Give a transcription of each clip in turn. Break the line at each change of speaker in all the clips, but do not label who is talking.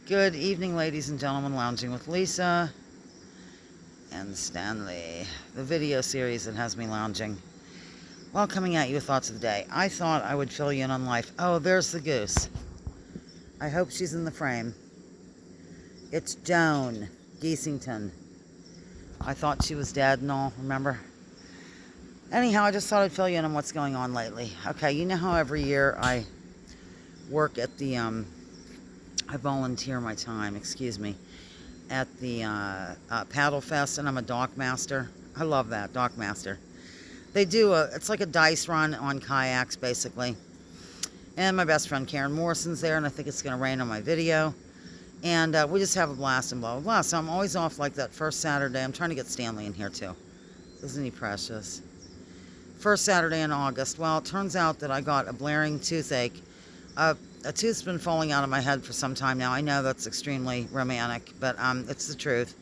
Good evening, ladies and gentlemen. Lounging with Lisa and Stanley. The video series that has me lounging. Well, coming at you with thoughts of the day. I thought I would fill you in on life. Oh, there's the goose. I hope she's in the frame. It's Joan Geesington. I thought she was dead and all, remember? Anyhow, I just thought I'd fill you in on what's going on lately. Okay, you know how every year I work at the, I volunteer my time, at the Paddle Fest, and I'm a dock master. I love that, dock master. They do it's like a dice run on kayaks, basically. And my best friend Karen Morrison's there, and I think it's going to rain on my video. And we just have a blast and blah, blah, blah. So I'm always off like that first Saturday. I'm trying to get Stanley in here, too. Isn't he precious? First Saturday in August. Well, it turns out that I got a blaring toothache. A tooth's been falling out of my head for some time now. I know that's extremely romantic, but it's the truth.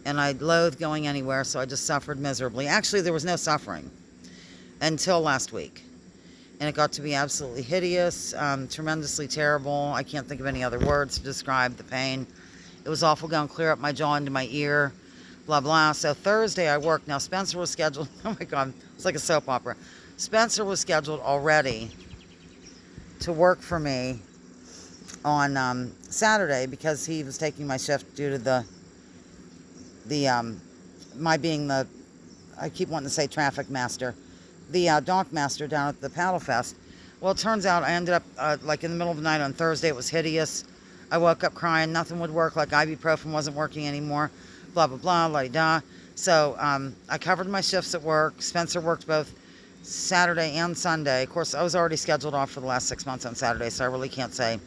And I loathe going anywhere, so I just suffered miserably. Actually, there was no suffering until last week. And it got to be absolutely hideous, tremendously terrible. I can't think of any other words to describe the pain. It was awful going clear up my jaw into my ear, blah, blah. So Thursday I worked. Now, Spencer was scheduled. Oh, my God. It's like a soap opera. Spencer was scheduled already to work for me on Saturday because he was taking my shift due to my being the, I keep wanting to say traffic master, the dock master down at the Paddle Fest. Well, it turns out I ended up like in the middle of the night on Thursday. It was hideous. I woke up crying. Nothing would work. Like ibuprofen wasn't working anymore. Blah, blah, blah, la-di-da. So I covered my shifts at work. Spencer worked both Saturday and Sunday. Of course, I was already scheduled off for the last 6 months on Saturday, so I really can't say.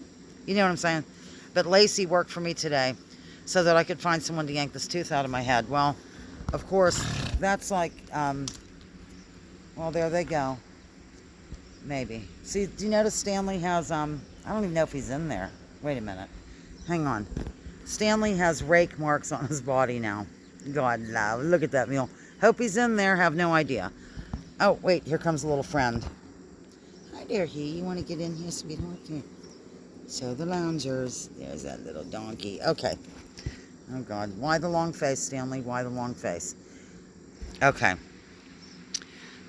You know what I'm saying? But Lacey worked for me today so that I could find someone to yank this tooth out of my head. Well, of course, that's like, well, there they go. Maybe. See, do you notice Stanley has, I don't even know if he's in there. Wait a minute. Hang on. Stanley has rake marks on his body now. God, look at that mule. Hope he's in there. Have no idea. Oh, wait, here comes a little friend. Hi there, you want to get in here, sweetheart? Here. So the loungers. There's that little donkey. Okay. Oh, God. Why the long face, Stanley? Why the long face? Okay.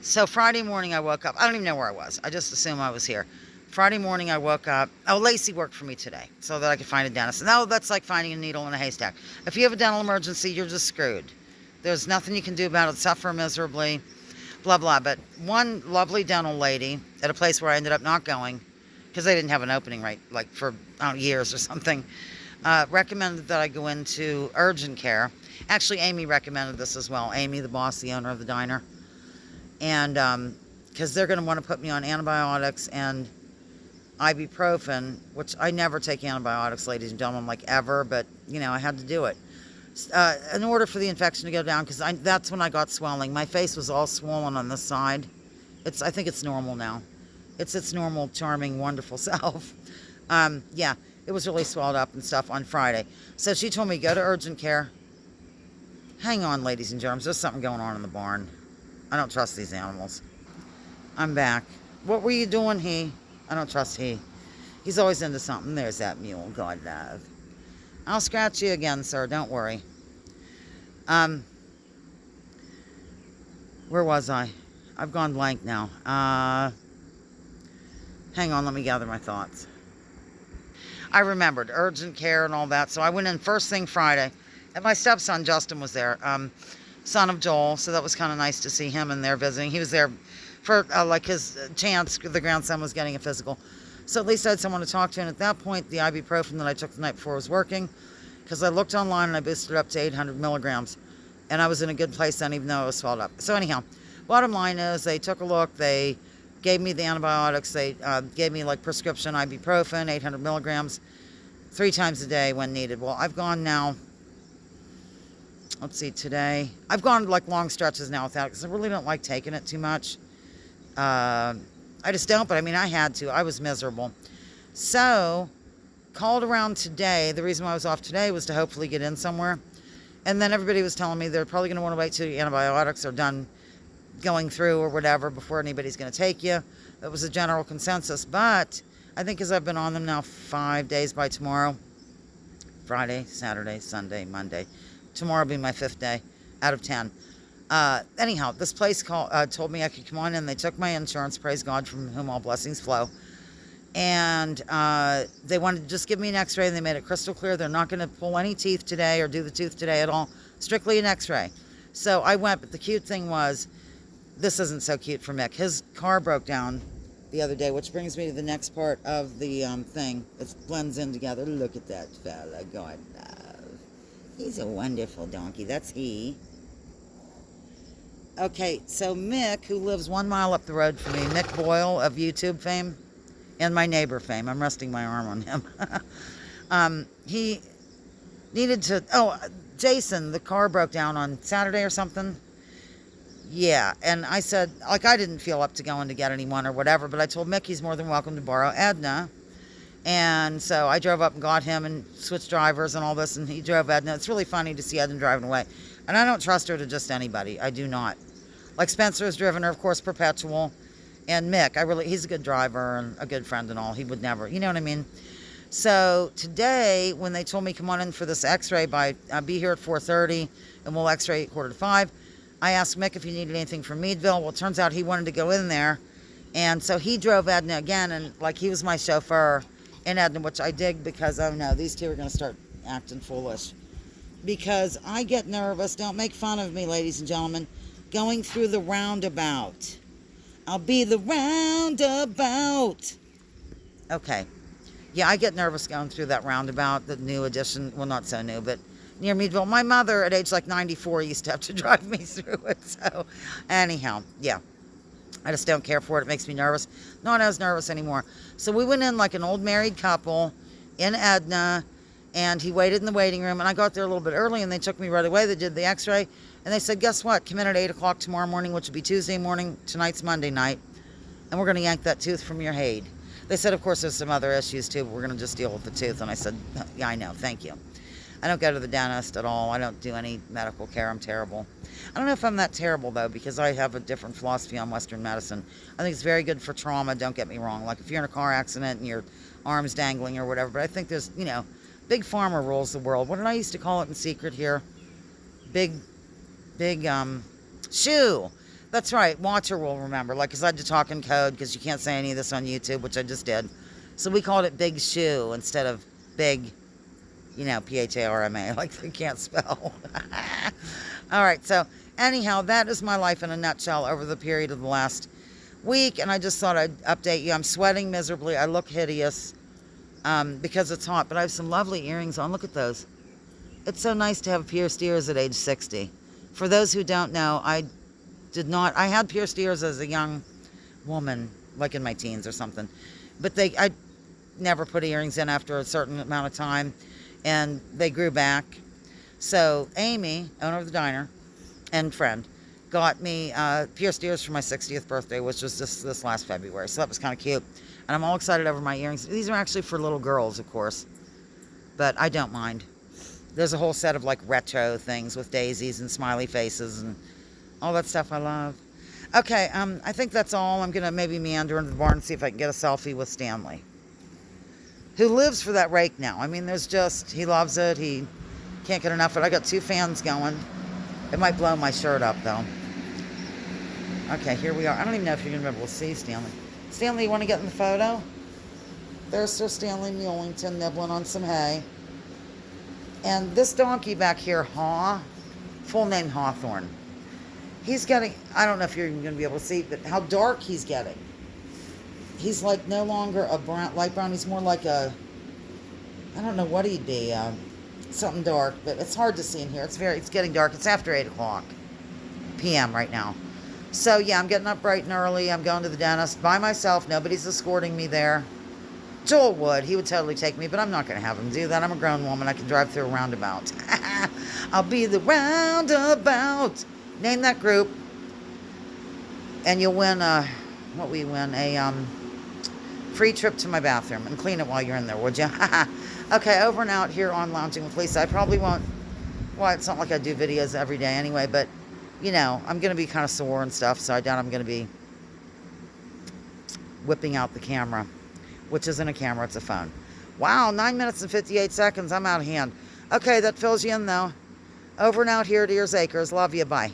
So Friday morning I woke up. I don't even know where I was. I just assume I was here. Friday morning I woke up. Oh, Lacey worked for me today so that I could find a dentist. No, that's like finding a needle in a haystack. If you have a dental emergency, you're just screwed. There's nothing you can do about it. Suffer miserably. Blah, blah. But one lovely dental lady at a place where I ended up not going because they didn't have an opening right, like for years or something, recommended that I go into urgent care. Actually, Amy recommended this as well. Amy, the boss, the owner of the diner. And because they're going to want to put me on antibiotics and ibuprofen, which I never take antibiotics, ladies and gentlemen, like ever, but, you know, I had to do it. In order for the infection to go down, because that's when I got swelling. My face was all swollen on this side. I think it's normal now. It's its normal, charming, wonderful self. Yeah, it was really swelled up and stuff on Friday. So she told me, go to urgent care. Hang on, ladies and germs. There's something going on in the barn. I don't trust these animals. I'm back. What were you doing, he? I don't trust he. He's always into something. There's that mule. God love. I'll scratch you again, sir. Don't worry. Where was I? I've gone blank now. Hang on. Let me gather my thoughts. I remembered urgent care and all that. So I went in first thing Friday. And my stepson, Justin, was there. Son of Joel. So that was kind of nice to see him in there visiting. He was there for like his chance. The grandson was getting a physical. So at least I had someone to talk to. And at that point, the ibuprofen that I took the night before was working. Because I looked online and I boosted it up to 800 milligrams. And I was in a good place then, even though I was swelled up. So anyhow, bottom line is they took a look. They gave me the antibiotics. They gave me like prescription ibuprofen, 800 milligrams, 3 times a day when needed. Well, I've gone now, let's see, today. I've gone like long stretches now without it because I really don't like taking it too much. I just don't, but I mean, I had to. I was miserable. So, called around today. The reason why I was off today was to hopefully get in somewhere. And then everybody was telling me they're probably going to want to wait till the antibiotics are done going through or whatever before anybody's going to take you. That was a general consensus. But I think as I've been on them now 5 days by tomorrow, Friday, Saturday, Sunday, Monday. Tomorrow will be my 5th day out of 10. Anyhow, this place told me I could come on in. They took my insurance, praise God, from whom all blessings flow. And they wanted to just give me an x-ray, and they made it crystal clear they're not going to pull any teeth today or do the tooth today at all. Strictly an x-ray. So I went, but the cute thing was, this isn't so cute for Mick. His car broke down the other day, which brings me to the next part of the thing. It blends in together. Look at that fella. God love. He's a wonderful donkey. That's he. Okay, so Mick, who lives 1 mile up the road from me, Mick Boyle of YouTube fame, and my neighbor fame. I'm resting my arm on him. He needed to... Oh, Jason, the car broke down on Saturday or something. Yeah, and I said, like, I didn't feel up to going to get anyone or whatever, but I told Mick he's more than welcome to borrow Edna. And so I drove up and got him and switched drivers and all this, and he drove Edna. It's really funny to see Edna driving away. And I don't trust her to just anybody. I do not. Like, Spencer has driven her, of course, perpetual. And Mick, he's a good driver and a good friend and all. He would never, you know what I mean? So today, when they told me come on in for this x-ray, I'll be here at 4:30, and we'll x-ray at 4:45. I asked Mick if he needed anything from Meadville. Well, it turns out he wanted to go in there. And so he drove Edna again, and like he was my chauffeur in Edna, which I dig because, oh no, these two are going to start acting foolish. Because I get nervous. Don't make fun of me, ladies and gentlemen. Going through the roundabout. I'll be the roundabout. Okay. Yeah, I get nervous going through that roundabout, the new edition. Well, not so new, but near Meadville. My mother, at age like 94, used to have to drive me through it. So, anyhow, yeah. I just don't care for it. It makes me nervous. Not as nervous anymore. So we went in like an old married couple in Edna, and he waited in the waiting room, and I got there a little bit early, and they took me right away. They did the x-ray, and they said, guess what? Come in at 8 o'clock tomorrow morning, which will be Tuesday morning. Tonight's Monday night, and we're going to yank that tooth from your head. They said, of course, there's some other issues, too, but we're going to just deal with the tooth. And I said, yeah, I know. Thank you. I don't go to the dentist at all. I don't do any medical care. I'm terrible. I don't know if I'm that terrible, though, because I have a different philosophy on Western medicine. I think it's very good for trauma, don't get me wrong. Like if you're in a car accident and your arm's dangling or whatever. But I think there's, Big Pharma rules the world. What did I used to call it in secret here? Big shoe. That's right. Watcher will remember. Like, because I had to talk in code because you can't say any of this on YouTube, which I just did. So we called it Big Shoe instead of Big, Pharma, like they can't spell. All right. So anyhow, that is my life in a nutshell over the period of the last week. And I just thought I'd update you. I'm sweating miserably. I look hideous because it's hot. But I have some lovely earrings on. Look at those. It's so nice to have pierced ears at age 60. For those who don't know, I had pierced ears as a young woman, like in my teens or something. But I never put earrings in after a certain amount of time, and they grew back. So Amy, owner of the diner and friend, got me pierced ears for my 60th birthday, which was just this last February. So that was kind of cute. And I'm all excited over my earrings. These are actually for little girls, of course, but I don't mind. There's a whole set of like retro things with daisies and smiley faces and all that stuff I love. Okay, I think that's all. I'm going to maybe meander into the barn and see if I can get a selfie with Stanley, who lives for that rake now. I mean, he loves it. He can't get enough of it. I got 2 fans going. It might blow my shirt up, though. Okay, here we are. I don't even know if you're going to be able to see Stanley. Stanley, you want to get in the photo? There's Sir Stanley Mulington nibbling on some hay. And this donkey back here, full name Hawthorne. He's getting, I don't know if you're even going to be able to see, but how dark he's getting. He's like no longer a light brown. He's more like I don't know what he'd be, something dark, but it's hard to see in here. It's getting dark. It's after 8 o'clock p.m. right now. So yeah, I'm getting up bright and early. I'm going to the dentist by myself. Nobody's escorting me there. Joel would. He would totally take me, but I'm not going to have him do that. I'm a grown woman. I can drive through a roundabout. I'll be the roundabout. Name that group, and you'll win what we win, a free trip to my bathroom, and clean it while you're in there, would you? Okay, over and out here on Lounging with Lisa. I probably won't, well, it's not like I do videos every day anyway, but, I'm going to be kind of sore and stuff, so I doubt I'm going to be whipping out the camera, which isn't a camera, it's a phone. Wow, 9 minutes and 58 seconds. I'm out of hand. Okay, that fills you in, though. Over and out here to your Acres. Love you. Bye.